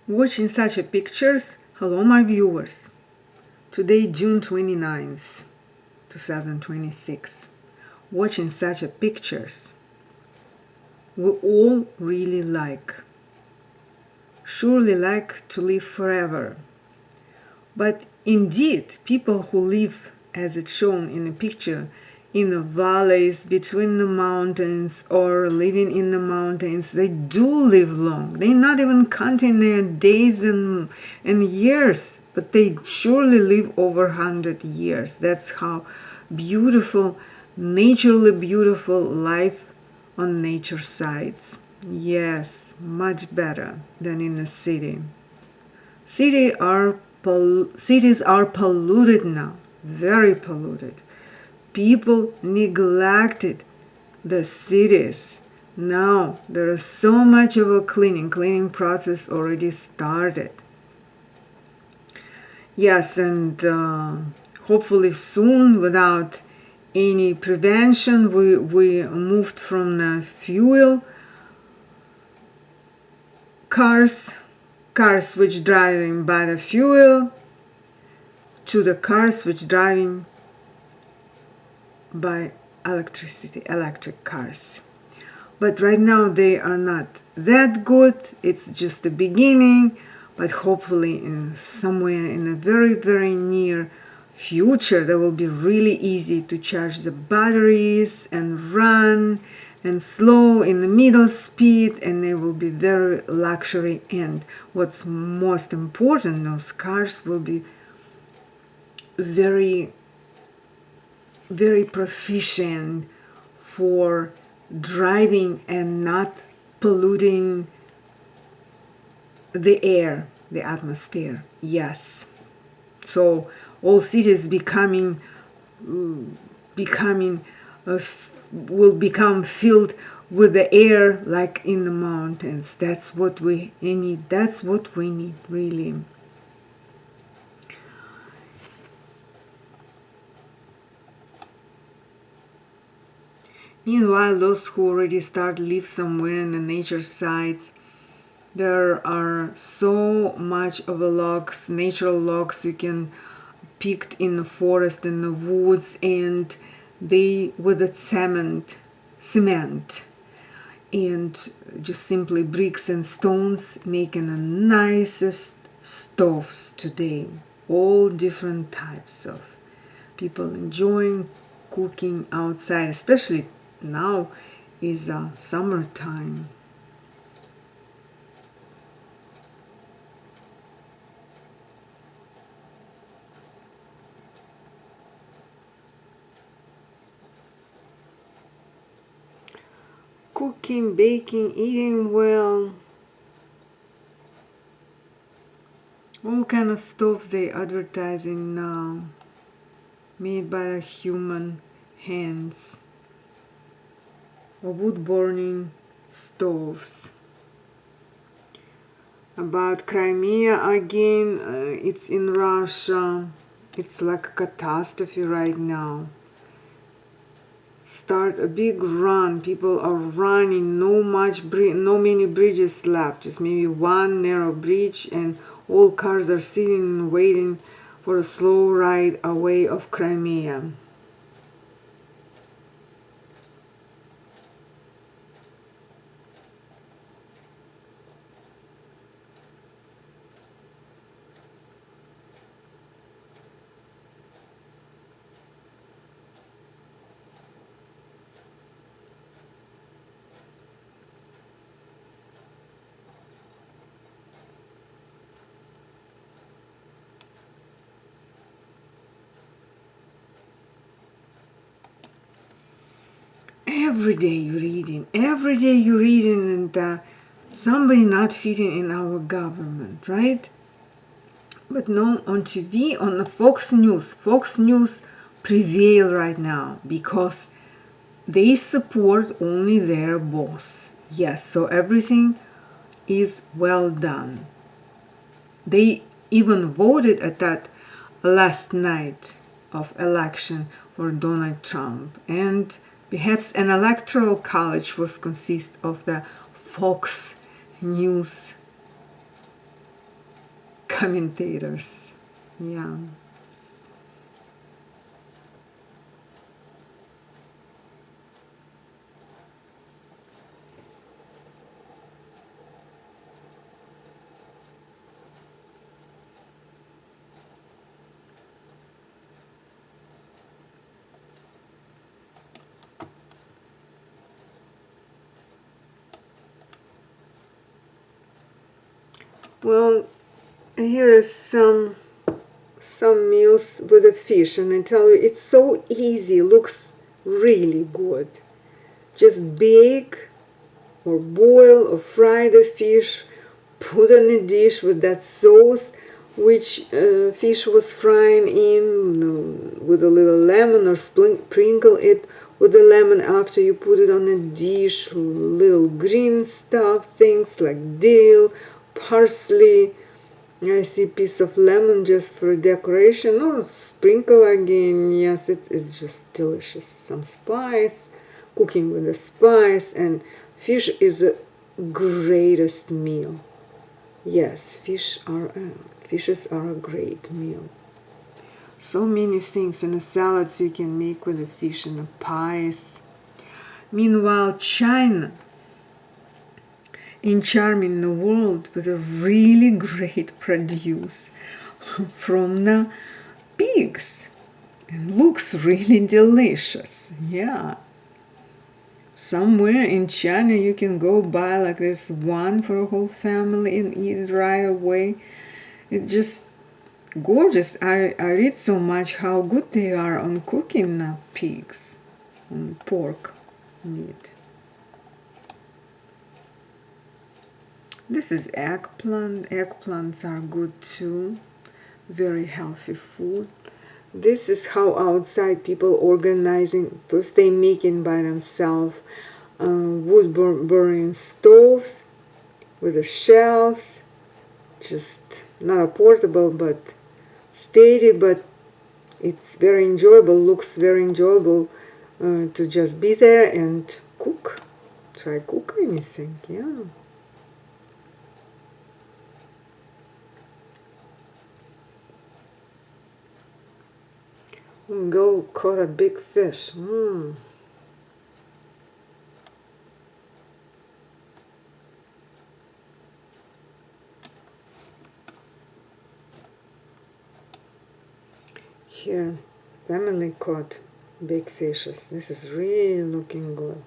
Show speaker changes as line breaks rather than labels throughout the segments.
Watching such a pictures, hello my viewers. Today June 29th, 2026. Watching such a pictures we all really like. Surely like to live forever. But indeed, people who live as it's shown in the picture in the valleys between the mountains or living in the mountains, they do live long. They're not even counting their days and years, but they surely live over 100 years. That's how beautiful, naturally beautiful life on nature sides. Yes, much better than in the city. Cities are polluted now, very polluted. People neglected the cities. Now there is so much of a cleaning process already started. Yes, and hopefully soon, without any prevention, we moved from the fuel cars which driving by the fuel to the cars which driving by electricity, electric cars. But right now they are not that good. It's just the beginning, but hopefully somewhere in a very, very near future that will be really easy to charge the batteries and run and slow in the middle speed, and they will be very luxury. And what's most important, those cars will be very, very proficient for driving and not polluting the air, the atmosphere. Yes, so all cities will become filled with the air like in the mountains. That's what we need. That's what we need, really. Meanwhile, those who already start live somewhere in the nature sites, there are so much of the logs, natural logs you can pick in the forest, in the woods, and they with the cement, and just simply bricks and stones, making the nicest stoves today. All different types of people enjoying cooking outside, especially now is summertime. Cooking, baking, eating well. All kind of stoves they advertising now, made by the human hands. Wood burning stoves. About Crimea again, it's in Russia. It's like a catastrophe right now. Start a big run. People are running. No many bridges left. Just maybe one narrow bridge, and all cars are sitting and waiting for a slow ride away of Crimea. Every day you're reading, and somebody not fitting in our government, right? But no, on TV, on the Fox News prevail right now because they support only their boss. Yes, so everything is well done. They even voted at that last night of election for Donald Trump, and perhaps an electoral college was consist of the Fox News commentators. Yeah. Well, here is some meals with a fish, and I tell you, it's so easy, looks really good. Just bake or boil or fry the fish, put on a dish with that sauce which fish was frying in, with a little lemon, or sprinkle it with the lemon after you put it on a dish. Little green stuff, things like dill, parsley. I see piece of lemon just for decoration, or sprinkle again. Yes, it's just delicious. Some spice, cooking with the spice, and fish is the greatest meal. Yes, fishes are a great meal. So many things in the salads you can make with the fish, and the pies. Meanwhile, China, in charming the world with a really great produce from the pigs, and looks really delicious. Yeah. Somewhere in China you can go buy like this one for a whole family and eat it right away. It's just gorgeous. I read so much how good they are on cooking pigs and pork meat. This is eggplant. Eggplants are good too. Very healthy food. This is how outside people organizing. First they making by themselves wood burning stoves with the shells. Just not a portable but steady, but it's very enjoyable. Looks very enjoyable to just be there and cook. Try cook anything. Yeah. Go caught a big fish. Here, family caught big fishes. This is really looking good.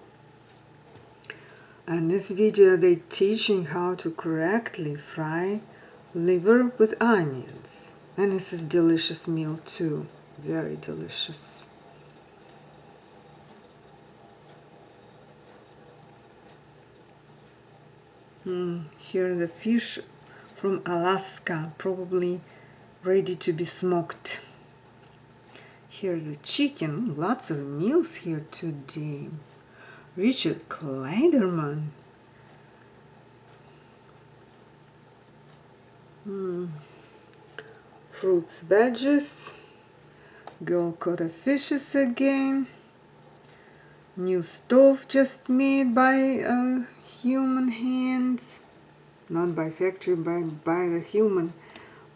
And this video they teaching how to correctly fry liver with onions. And this is delicious meal too. Very delicious. Here the fish from Alaska, probably ready to be smoked. Here's the chicken. Lots of meals here today. Richard Kleiderman. Fruits, veggies. Girl caught a fishes again. New stove just made by human hands. Not by factory, by the human.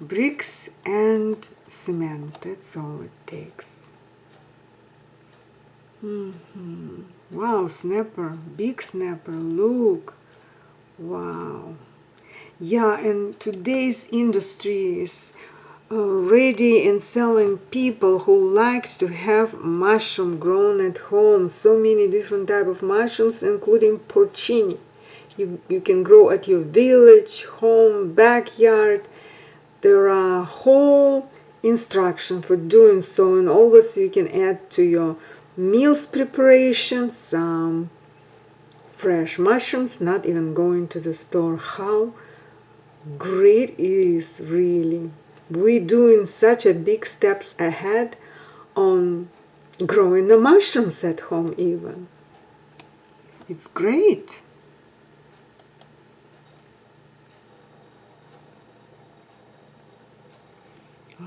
Bricks and cement. That's all it takes. Wow, snapper. Big snapper. Look. Wow. Yeah, and today's industry is ready and selling people who like to have mushroom grown at home. So many different type of mushrooms, including porcini. You can grow at your village, home, backyard. There are whole instructions for doing so, and always you can add to your meals preparation some fresh mushrooms, not even going to the store. How great it is, really. We're doing such a big steps ahead on growing the mushrooms at home even. It's great.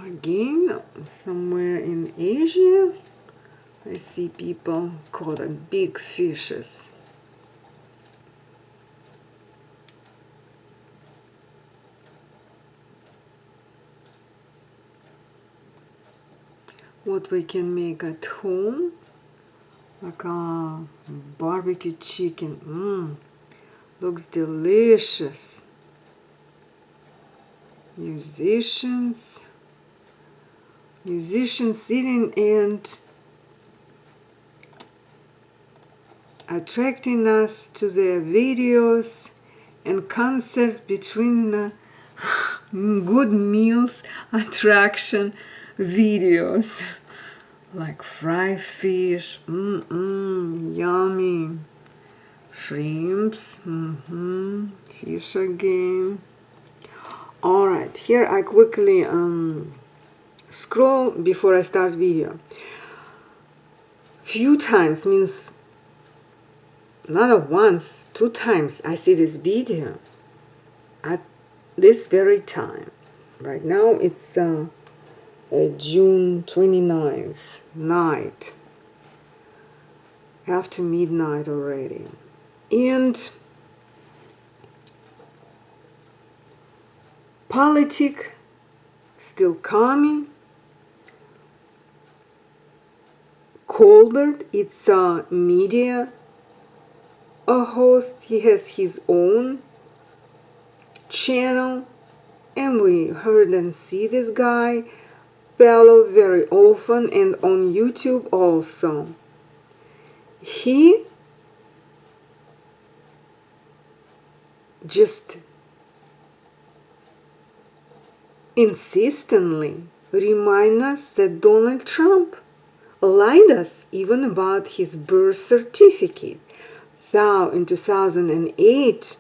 Again, somewhere in Asia, I see people caught big fishes. what we can make at home, like a barbecue chicken. Looks delicious. Musicians sitting and attracting us to their videos and concerts between the good meals attraction videos like fried fish, yummy, shrimps, fish again. Alright, here I quickly scroll before I start video. Few times means not once, 2 times I see this video at this very time. Right now it's June 29th night, after midnight already, and politics still coming. Colbert, it's a media host. He has his own channel, and we heard and see this guy fellow very often, and on YouTube also. He just insistently remind us that Donald Trump lied us even about his birth certificate. Now in 2008,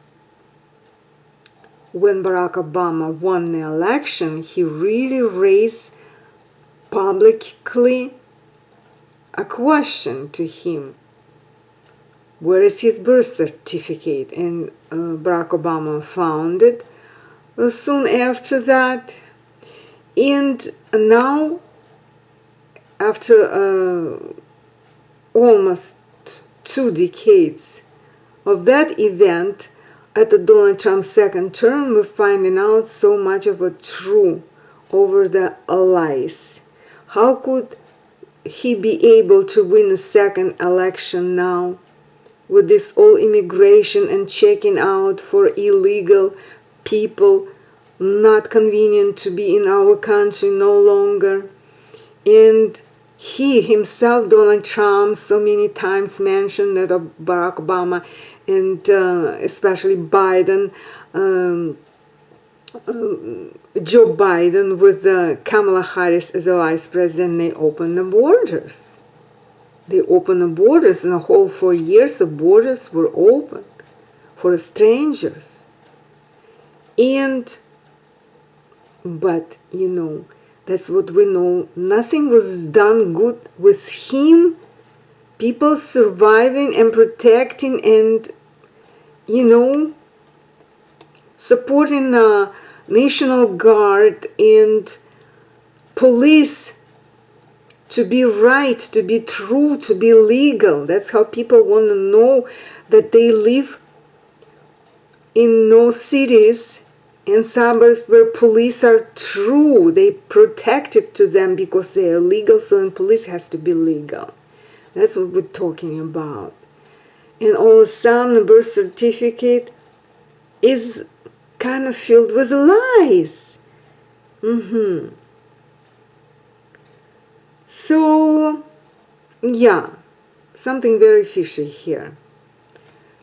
when Barack Obama won the election, he really raised publicly a question to him: where is his birth certificate? And Barack Obama found it soon after that. And now, after almost 2 decades of that event, at the Donald Trump's second term, we're finding out so much of a truth over the lies. How could he be able to win a second election now with this all immigration and checking out for illegal people, not convenient to be in our country no longer? And he himself, Donald Trump, so many times mentioned that Barack Obama and especially Biden, Joe Biden with Kamala Harris as a vice president, they opened the borders. They opened the borders. In the whole 4 years, the borders were open for strangers. But, you know, that's what we know. Nothing was done good with him. People surviving and protecting and, you know, supporting the National Guard and police to be right, to be true, to be legal. That's how people want to know that they live in no cities and suburbs where police are true. They protect it to them because they are legal, so then police has to be legal. That's what we're talking about. And all of a sudden, the birth certificate is kind of filled with lies. So, yeah, something very fishy here,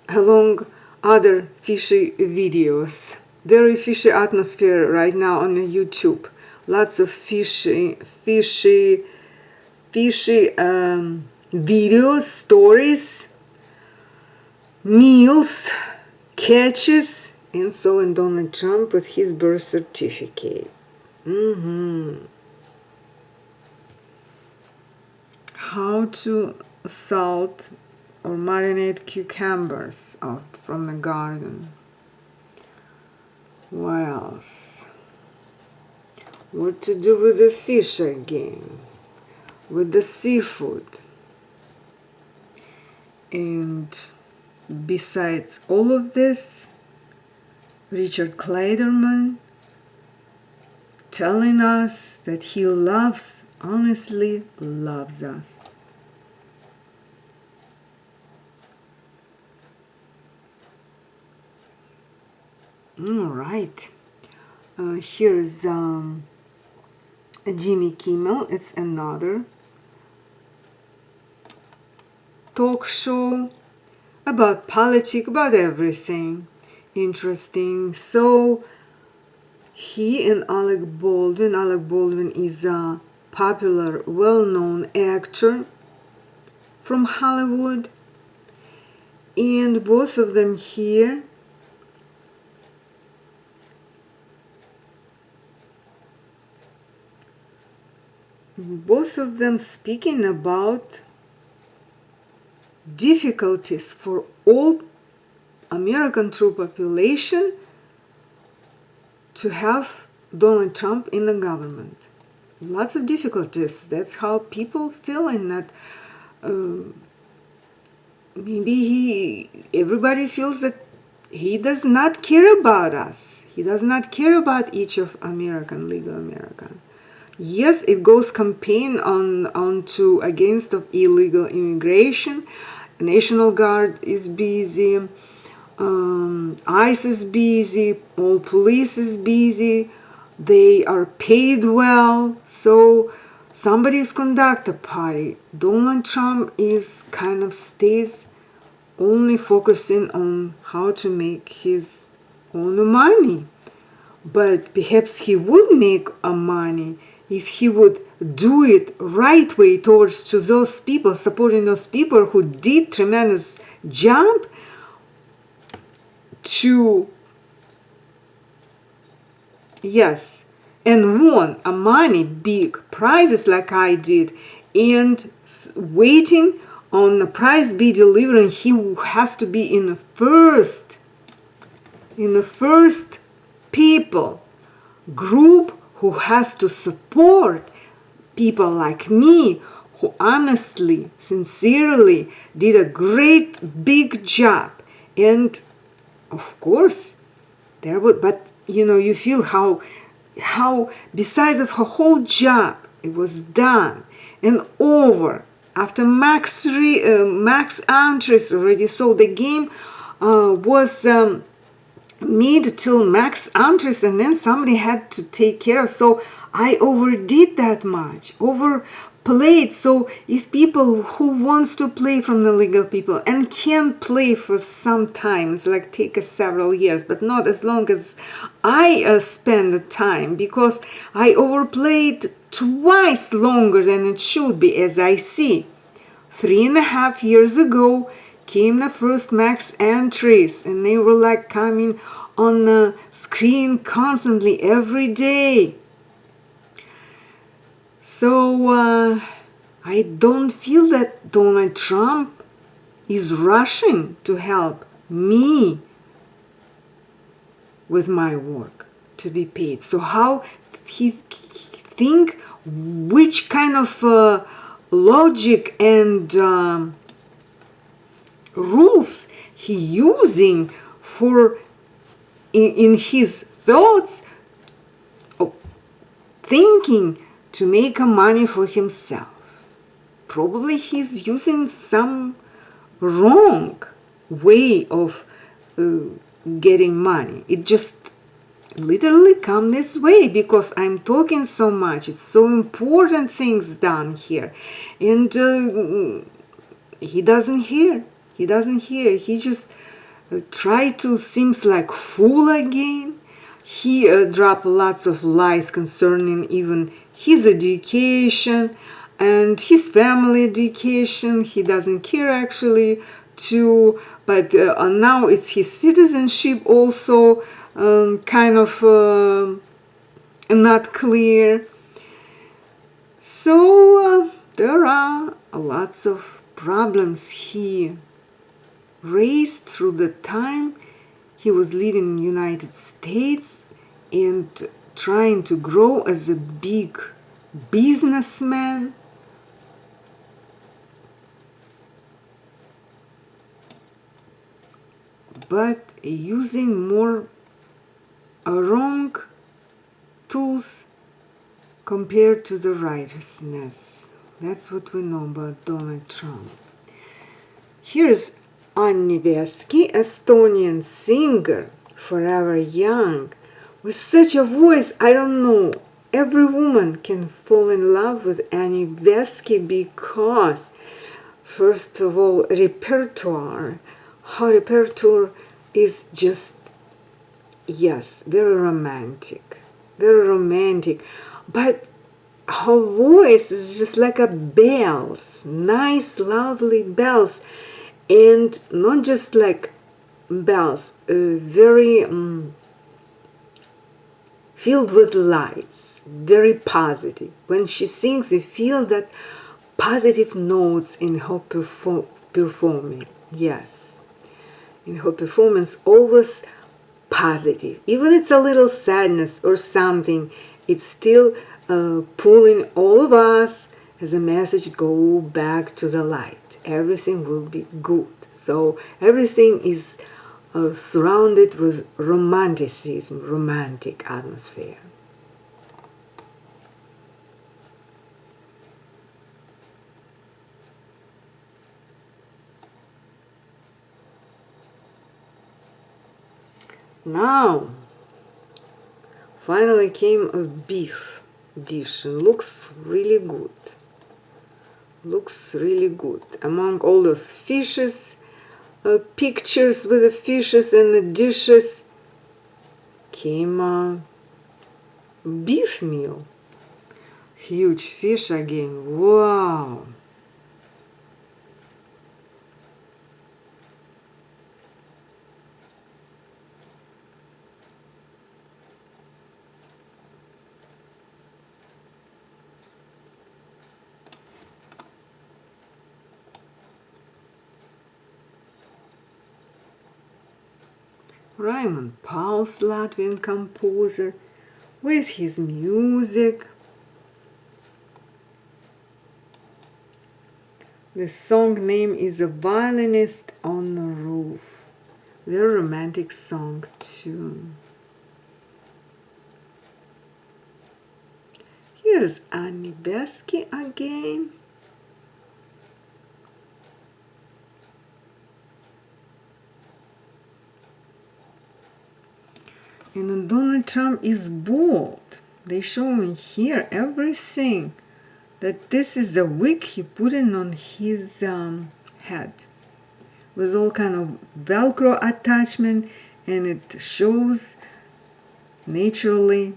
along other fishy videos. Very fishy atmosphere right now on YouTube. Lots of fishy videos, stories, meals, catches, and so on. Donald Trump with his birth certificate. How to salt or marinate cucumbers out from the garden. What else? What to do with the fish again, with the seafood. And besides all of this, Richard Kleiderman telling us that he loves honestly loves us. All right. Here's Jimmy Kimmel. It's another talk show about politics, about everything. Interesting. So he and Alec Baldwin is a popular, well-known actor from Hollywood, and both of them here speaking about difficulties for all American true population to have Donald Trump in the government. Lots of difficulties. That's how people feel in that. Maybe everybody feels that he does not care about us. He does not care about each of legal American. Yes, it goes campaign on to against of illegal immigration. National Guard is busy. ICE is busy. All police is busy. They are paid well. So somebody is conduct a party. Donald Trump is kind of stays only focusing on how to make his own money. But perhaps he would make a money if he would do it right way towards to those people, supporting those people who did tremendous job to, yes, and won a money big prizes like I did, and waiting on the prize be delivered, and he has to be in the first people group who has to support people like me who honestly, sincerely did a great big job. And of course there would, but you feel how besides of her whole job it was done and over after Max Andrews already sold the game was made till Max Andrews, and then somebody had to take care of. So I overdid that much, overplayed. So if people who wants to play from the legal people and can play for some time, it's like take several years, but not as long as I spend the time, because I overplayed twice longer than it should be, as I see. 3.5 years ago came the first Max Andrews, and they were like coming on the screen constantly every day. So I don't feel that Donald Trump is rushing to help me with my work to be paid. So how he think, which kind of logic and rules he using for in his thoughts of thinking to make a money for himself. Probably he's using some wrong way of getting money. It just literally come this way because I'm talking so much. It's so important things done here, and he doesn't hear. He just try to seems like fool again. He dropped lots of lies concerning even his education and his family education. He doesn't care actually to, but now it's his citizenship also kind of not clear. So there are lots of problems he raised through the time he was living in the United States and trying to grow as a big businessman. But using more wrong tools compared to the righteousness. That's what we know about Donald Trump. Here's Annie Veski, Estonian singer, forever young, with such a voice. I don't know, every woman can fall in love with Annie Veski because, first of all, repertoire. Her repertoire is just, yes, very romantic, very romantic. But her voice is just like a bells, nice, lovely bells, and not just like bells, very filled with lights, very positive. When she sings, you feel that positive notes in her performing. Yes, in her performance, always positive. Even it's a little sadness or something, it's still pulling all of us as a message, go back to the light. Everything will be good. So everything is surrounded with romanticism, romantic atmosphere. Now, finally came a beef dish and looks really good. Looks really good. Among all those fishes, pictures with the fishes and the dishes, came a beef meal. Huge fish again. Wow! Raymond Pauls, Latvian composer, with his music. The song name is A Violinist on the Roof. Very romantic song too. Here's Annie Veski again. And Donald Trump is bold. They showing here everything. That this is the wig he put in on his head. With all kind of Velcro attachment. And it shows naturally,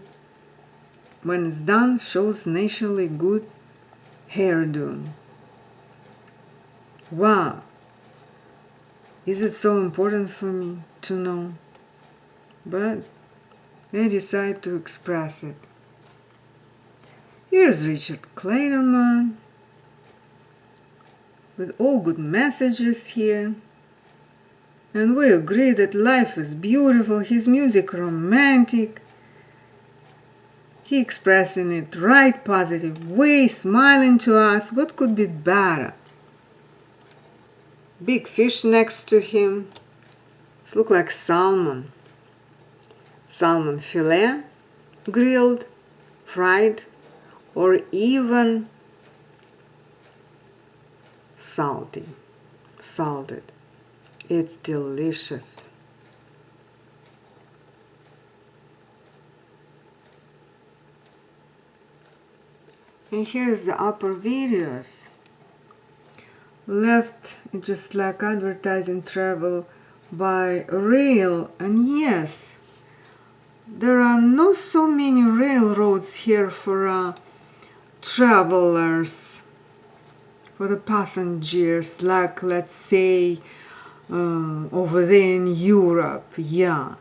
when it's done, shows naturally good hairdo. Wow. Is it so important for me to know? But they decide to express it. Here's Richard Clayderman with all good messages here. And we agree that life is beautiful, his music romantic. He expressing it right positive way, smiling to us. What could be better? Big fish next to him. This look like salmon. Salmon fillet, grilled, fried, or even salted. It's delicious. And here's the upper videos. Left, just like advertising travel by rail, and yes, there are not so many railroads here for travelers, for the passengers, like let's say over there in Europe, yeah.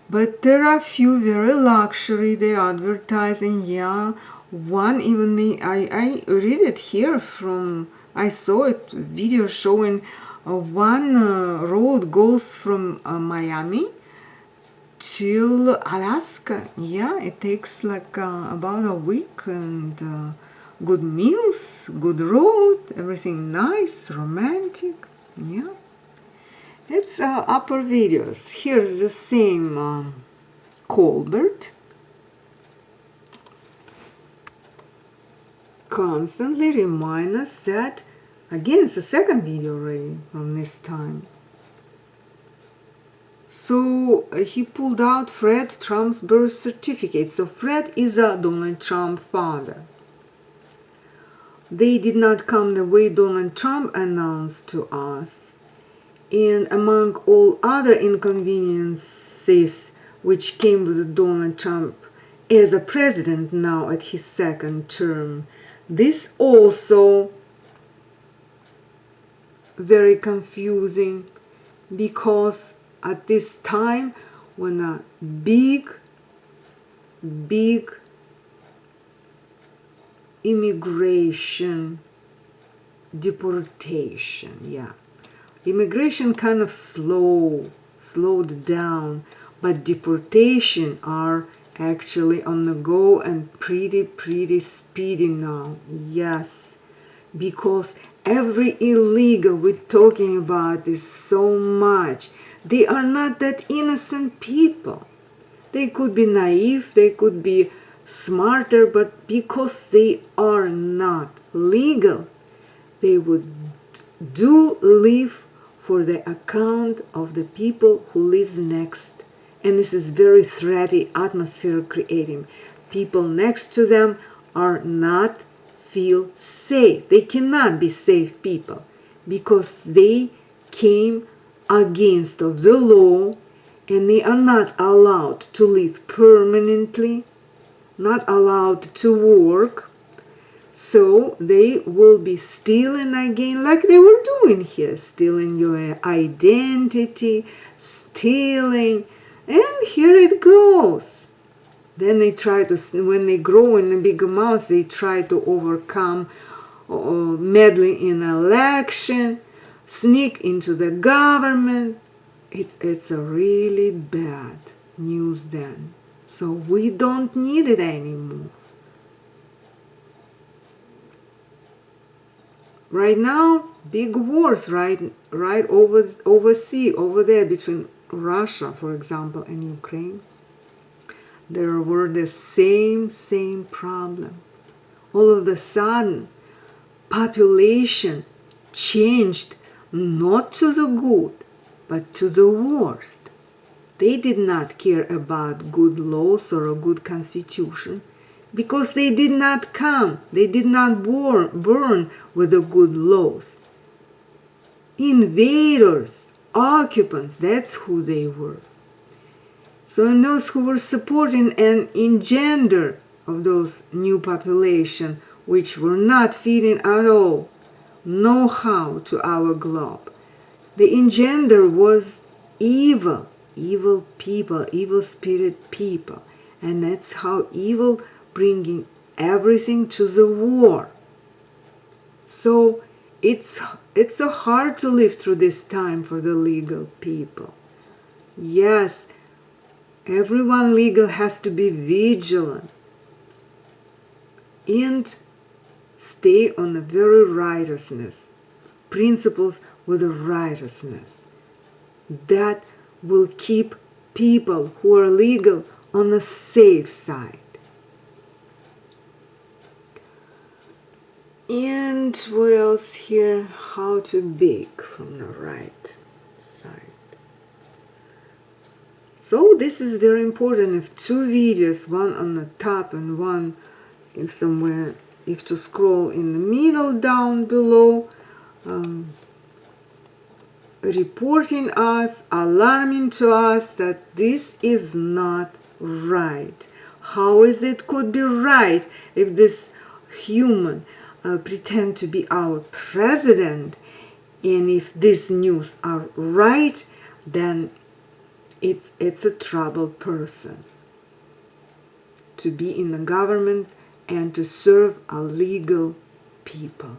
But there are few very luxury they advertising, yeah. One even I read it here from, I saw it video showing one road goes from Miami till Alaska. Yeah, it takes like about a week, and good meals, good road, everything nice, romantic. Yeah, it's upper videos. Here's the same Colbert. constantly remind us that, again, it's the second video already from this time. So he pulled out Fred Trump's birth certificate. So Fred is a Donald Trump father. They did not come the way Donald Trump announced to us. And among all other inconveniences which came with Donald Trump as a president now at his second term, this also very confusing, because at this time when a big immigration deportation, immigration kind of slowed down, but deportation are actually on the go and pretty speedy now. Yes, because every illegal we're talking about is so much. They are not that innocent people. They could be naive, they could be smarter, but because they are not legal, they would do live for the account of the people who live next. And this is very threaty atmosphere creating. People next to them are not feel safe. They cannot be safe people because they came against of the law, and they are not allowed to live permanently, not allowed to work. So they will be stealing again, like they were doing here, stealing your identity, stealing, and here it goes. Then they try to, when they grow in a big amount, they try to overcome meddling in election, sneak into the government. It's a really bad news then. So we don't need it anymore. Right now, big wars right overseas, over there between Russia, for example, and Ukraine. There were the same problem. All of a sudden, population changed not to the good, but to the worst. They did not care about good laws or a good constitution, because they did not come, they did not born with the good laws. Invaders, occupants, that's who they were. So, and those who were supporting and engender of those new population, which were not feeding at all know-how to our globe. The engender was evil people, evil spirit people. And that's how evil bringing everything to the war. So it's so hard to live through this time for the legal people. Yes, everyone legal has to be vigilant and stay on the very righteousness, principles with the righteousness. That will keep people who are legal on the safe side. And what else here? How to bake from the right side. So this is very important. If two videos, one on the top and one is somewhere, if to scroll in the middle down below, reporting us, alarming to us that this is not right. How is it could be right if this human pretend to be our president, and if these news are right, then it's a troubled person to be in the government and to serve a legal people.